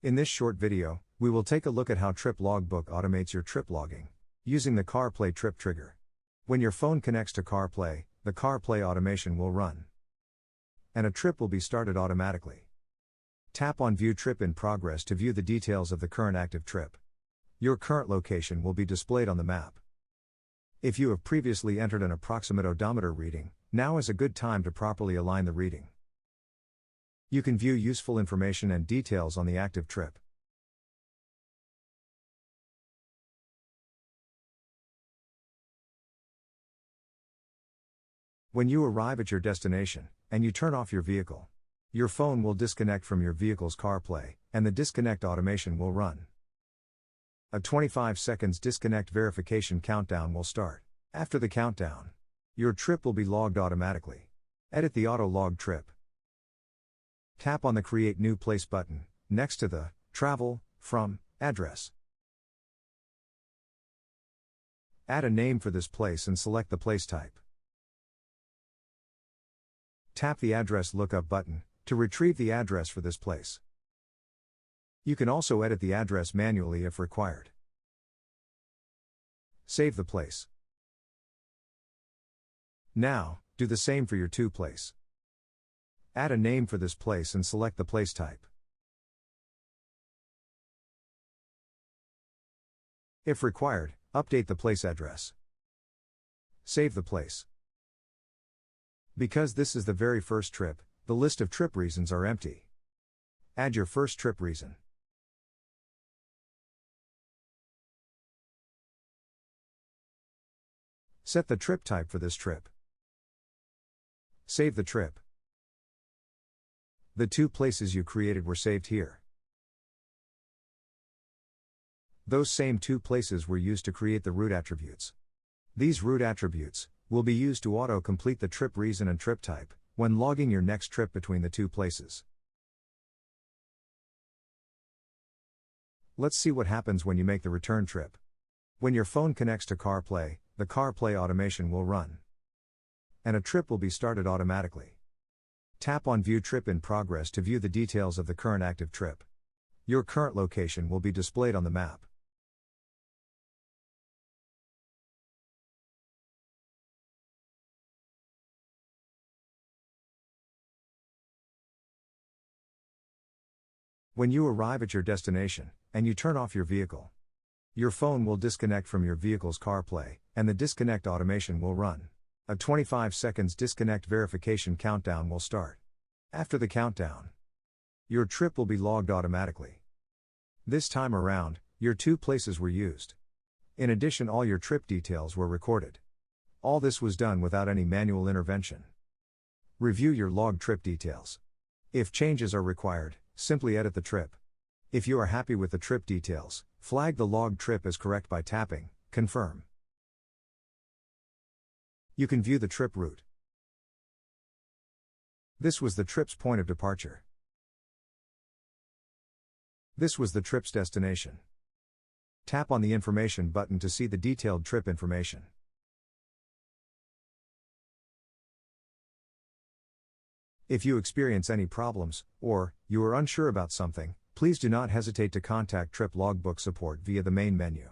In this short video, we will take a look at how Trip Logbook automates your trip logging, using the CarPlay trip trigger. When your phone connects to CarPlay, the CarPlay automation will run, and a trip will be started automatically. Tap on View Trip in Progress to view the details of the current active trip. Your current location will be displayed on the map. If you have previously entered an approximate odometer reading, now is a good time to properly align the reading. You can view useful information and details on the active trip. When you arrive at your destination, and you turn off your vehicle, your phone will disconnect from your vehicle's CarPlay, and the disconnect automation will run. A 25 seconds disconnect verification countdown will start. After the countdown, your trip will be logged automatically. Edit the auto log trip. Tap on the Create New Place button, next to the Travel, From, address. Add a name for this place and select the place type. Tap the Address Lookup button to retrieve the address for this place. You can also edit the address manually if required. Save the place. Now, do the same for your to place. Add a name for this place and select the place type. If required, update the place address. Save the place. Because this is the very first trip, the list of trip reasons are empty. Add your first trip reason. Set the trip type for this trip. Save the trip. The 2 places you created were saved here. Those same 2 places were used to create the route attributes. These route attributes will be used to auto-complete the trip reason and trip type when logging your next trip between the 2 places. Let's see what happens when you make the return trip. When your phone connects to CarPlay, the CarPlay automation will run, and a trip will be started automatically. Tap on View Trip in Progress to view the details of the current active trip. Your current location will be displayed on the map. When you arrive at your destination, and you turn off your vehicle, your phone will disconnect from your vehicle's CarPlay, and the disconnect automation will run. A 25 seconds disconnect verification countdown will start. After the countdown, your trip will be logged automatically. This time around, your 2 places were used. In addition, all your trip details were recorded. All this was done without any manual intervention. Review your logged trip details. If changes are required, simply edit the trip. If you are happy with the trip details, flag the logged trip as correct by tapping Confirm. You can view the trip route. This was the trip's point of departure. This was the trip's destination. Tap on the Information button to see the detailed trip information. If you experience any problems, or you are unsure about something, please do not hesitate to contact Trip Logbook support via the main menu.